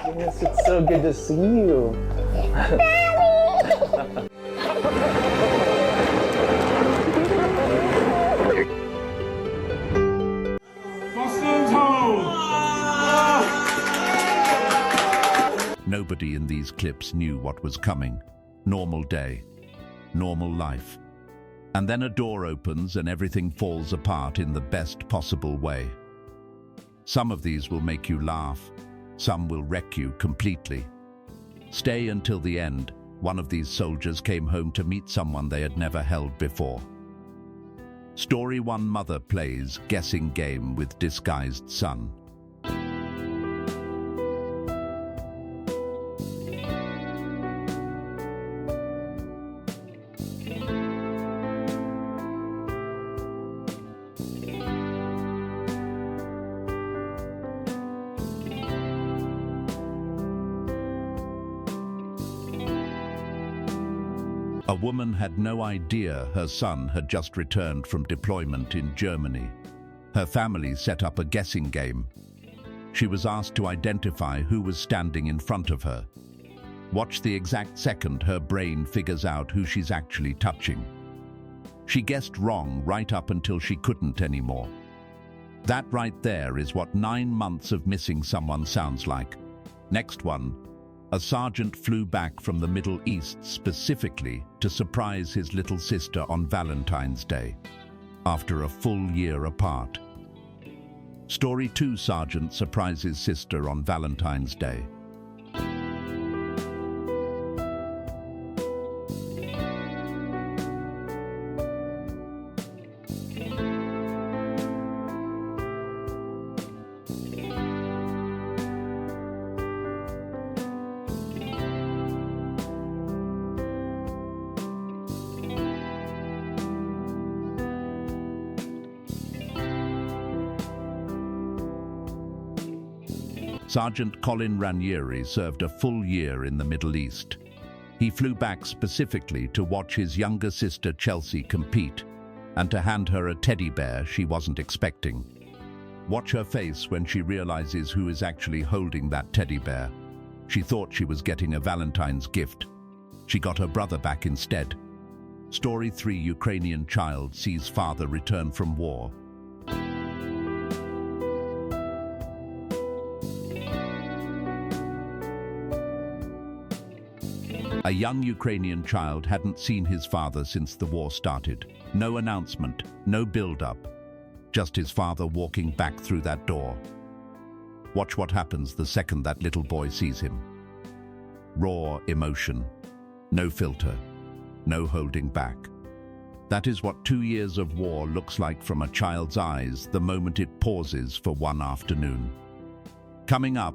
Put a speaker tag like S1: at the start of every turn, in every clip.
S1: Goodness, it's so good to see you.
S2: Nobody in these clips knew what was coming. Normal day, normal life. And then a door opens and everything falls apart in the best possible way. Some of these will make you laugh, some will wreck you completely. Stay until the end. One of these soldiers came home to meet someone they had never held before. Story 1: Mother plays guessing game with disguised son. A woman had no idea her son had just returned from deployment in Germany. Her family set up a guessing game. She was asked to identify who was standing in front of her. Watch the exact second her brain figures out who she's actually touching. She guessed wrong right up until she couldn't anymore. That right there is what 9 months of missing someone sounds like. Next one. A sergeant flew back from the Middle East specifically to surprise his little sister on Valentine's Day, after a full year apart. Story 2: Sergeant surprises sister on Valentine's Day. Sergeant Colin Ranieri served a full year in the Middle East. He flew back specifically to watch his younger sister Chelsea compete and to hand her a teddy bear she wasn't expecting. Watch her face when she realizes who is actually holding that teddy bear. She thought she was getting a Valentine's gift. She got her brother back instead. Story 3: Ukrainian child sees father return from war. A young Ukrainian child hadn't seen his father since the war started. No announcement, no build-up. Just his father walking back through that door. Watch what happens the second that little boy sees him. Raw emotion. No filter. No holding back. That is what 2 years of war looks like from a child's eyes the moment it pauses for one afternoon. Coming up,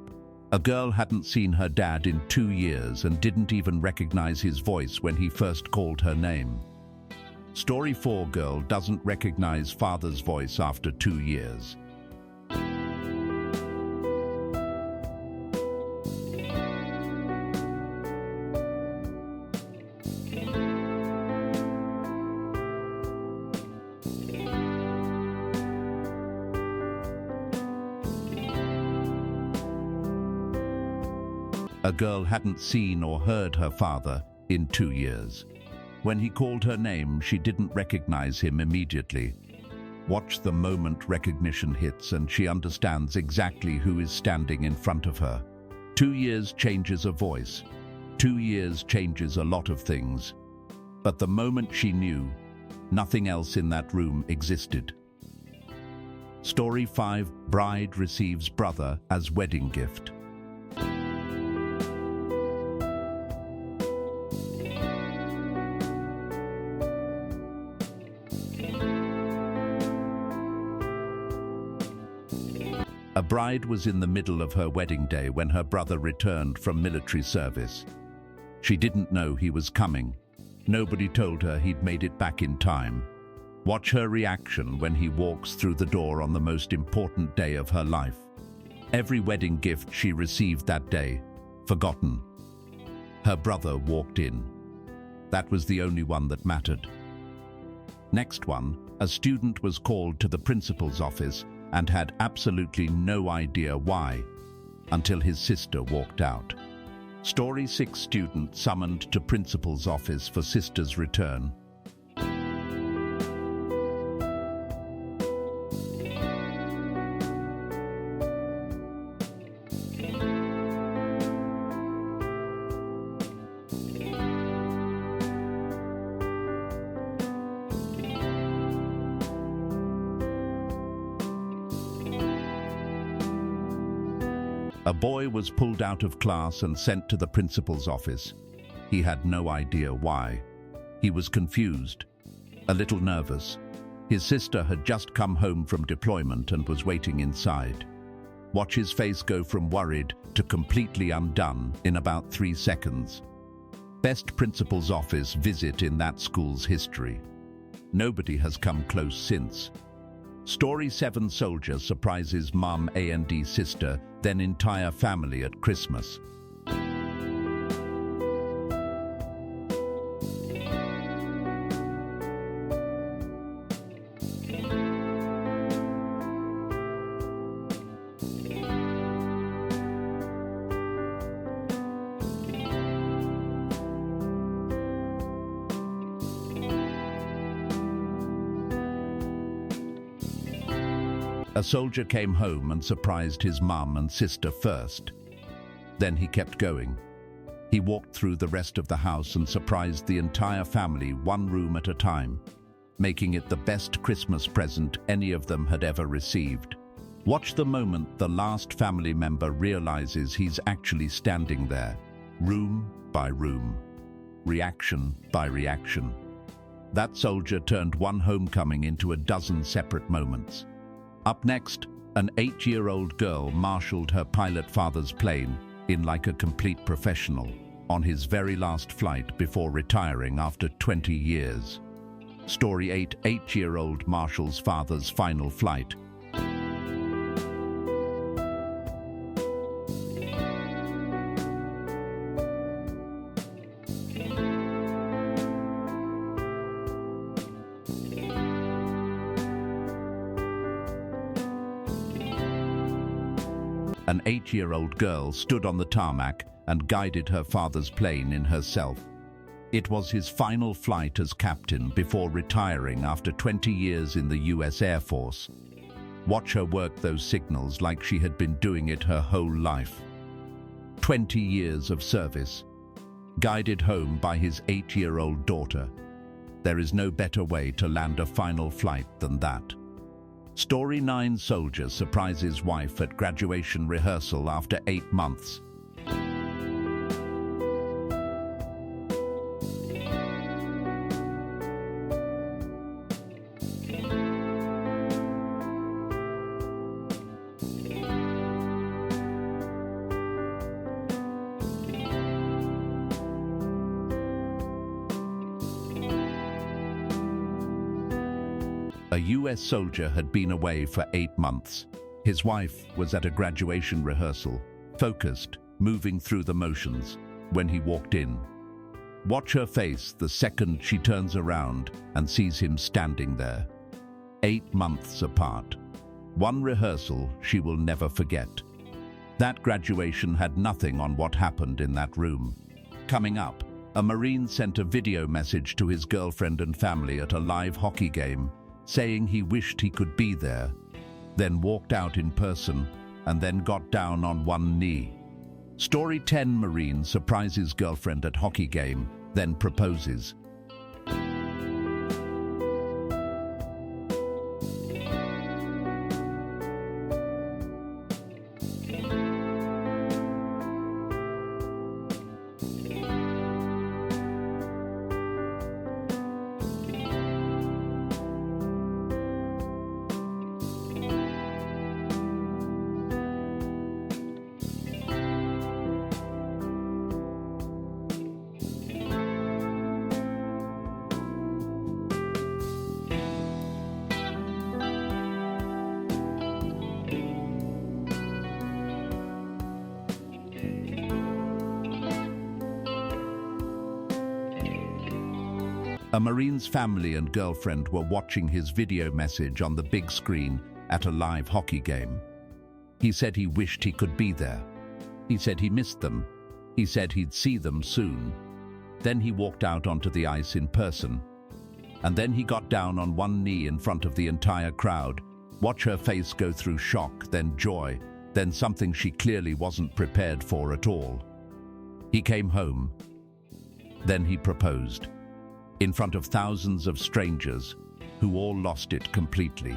S2: a girl hadn't seen her dad in 2 years and didn't even recognize his voice when he first called her name. Story 4: Girl doesn't recognize father's voice after 2 years. A girl hadn't seen or heard her father in 2 years. When he called her name, she didn't recognize him immediately. Watch the moment recognition hits and she understands exactly who is standing in front of her. 2 years changes a voice. 2 years changes a lot of things. But the moment she knew, nothing else in that room existed. Story 5: Bride receives brother as wedding gift. A bride was in the middle of her wedding day when her brother returned from military service. She didn't know he was coming. Nobody told her he'd made it back in time. Watch her reaction when he walks through the door on the most important day of her life. Every wedding gift she received that day, forgotten. Her brother walked in. That was the only one that mattered. Next one, a student was called to the principal's office and had absolutely no idea why. until his sister walked out. Story 6: Student summoned to principal's office for sister's return. A boy was pulled out of class and sent to the principal's office. He had no idea why. He was confused, a little nervous. His sister had just come home from deployment and was waiting inside. Watch his face go from worried to completely undone in about 3 seconds. Best principal's office visit in that school's history. Nobody has come close since. Story 7: Soldier surprises mom and sister, then entire family at Christmas. A soldier came home and surprised his mum and sister first. Then he kept going. He walked through the rest of the house and surprised the entire family, one room at a time, making it the best Christmas present any of them had ever received. Watch the moment the last family member realizes he's actually standing there, room by room, reaction by reaction. That soldier turned one homecoming into a dozen separate moments. Up next, an 8-year-old girl marshaled her pilot father's plane in like a complete professional on his very last flight before retiring after 20 years. Story 8: 8-year-old marshals father's final flight. An 8-year-old girl stood on the tarmac and guided her father's plane in herself. It was his final flight as captain before retiring after 20 years in the US Air Force. Watch her work those signals like she had been doing it her whole life. 20 years of service, guided home by his 8-year-old daughter. There is no better way to land a final flight than that. Story 9: Soldier surprises wife at graduation rehearsal after 8 months. A US soldier had been away for 8 months. His wife was at a graduation rehearsal, focused, moving through the motions, when he walked in. Watch her face the second she turns around and sees him standing there. 8 months apart. One rehearsal she will never forget. That graduation had nothing on what happened in that room. Coming up, a Marine sent a video message to his girlfriend and family at a live hockey game, saying he wished he could be there, then walked out in person and then got down on one knee. Story 10: Marine surprises girlfriend at hockey game, then proposes. A Marine's family and girlfriend were watching his video message on the big screen at a live hockey game. He said he wished he could be there, He said he missed them. He said he'd see them soon. Then he walked out onto the ice in person. And then he got down on one knee in front of the entire crowd. Watch her face go through shock, then joy, then something she clearly wasn't prepared for at all. He came home. Then he proposed. In front of thousands of strangers who all lost it completely.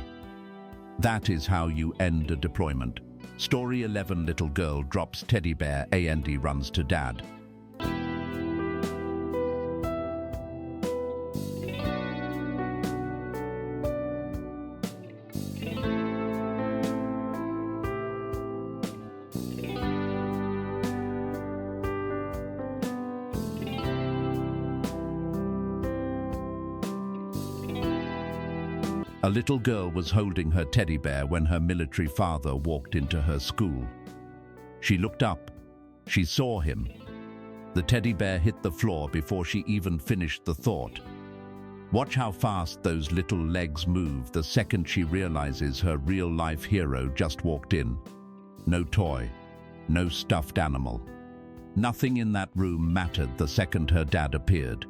S2: That is how you end a deployment. Story 11. Little girl drops teddy bear and runs to dad. A little girl was holding her teddy bear when her military father walked into her school. She looked up. She saw him. The teddy bear hit the floor before she even finished the thought. Watch how fast those little legs move the second she realizes her real-life hero just walked in. No toy, no stuffed animal. Nothing in that room mattered the second her dad appeared.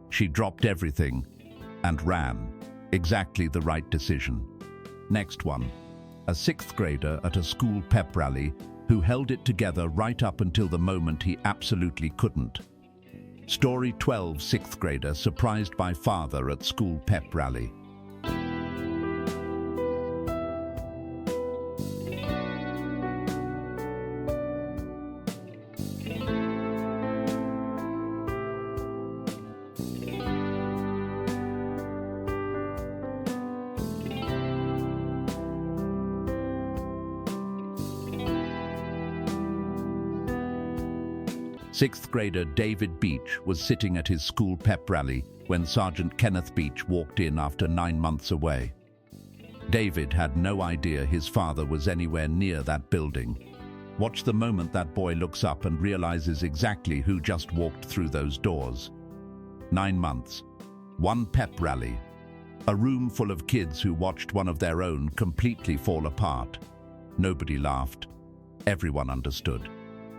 S2: She dropped everything and ran. Exactly the right decision. Next one. A sixth grader at a school pep rally who held it together right up until the moment he absolutely couldn't. Story 12. Sixth grader surprised by father at school pep rally. Sixth grader David Beach was sitting at his school pep rally when Sergeant Kenneth Beach walked in after 9 months away. David had no idea his father was anywhere near that building. Watch the moment that boy looks up and realizes exactly who just walked through those doors. 9 months. One pep rally. A room full of kids who watched one of their own completely fall apart. Nobody laughed. Everyone understood.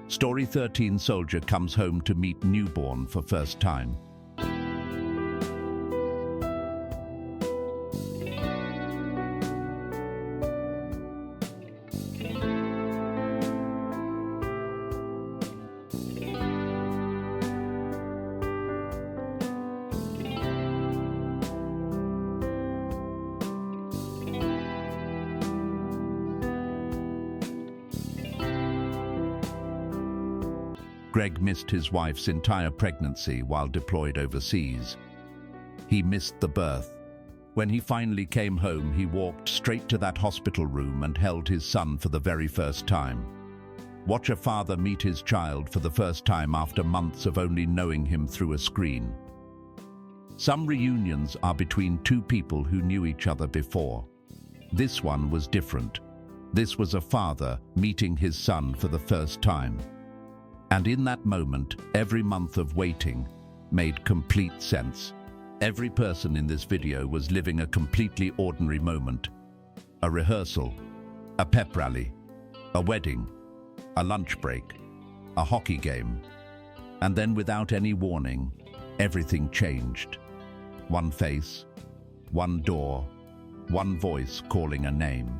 S2: Story 13. Soldier comes home to meet newborn for first time. Greg missed his wife's entire pregnancy while deployed overseas. He missed the birth. When he finally came home, he walked straight to that hospital room and held his son for the very first time. Watch a father meet his child for the first time after months of only knowing him through a screen. Some reunions are between two people who knew each other before. This one was different. This was a father meeting his son for the first time. And in that moment, every month of waiting made complete sense. Every person in this video was living a completely ordinary moment. A rehearsal, a pep rally, a wedding, a lunch break, a hockey game. And then without any warning, everything changed. One face, one door, one voice calling a name.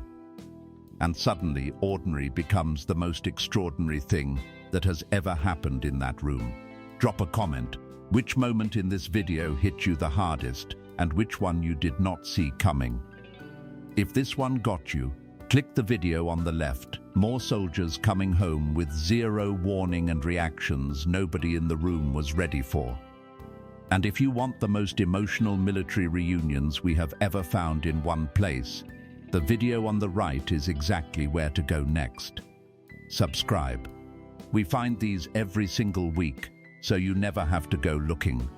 S2: And suddenly, ordinary becomes the most extraordinary thing that has ever happened in that room. Drop a comment. Which moment in this video hit you the hardest and which one you did not see coming? If this one got you, click the video on the left. More soldiers coming home with zero warning and reactions nobody in the room was ready for. And if you want the most emotional military reunions we have ever found in one place, the video on the right is exactly where to go next. Subscribe. We find these every single week, so you never have to go looking.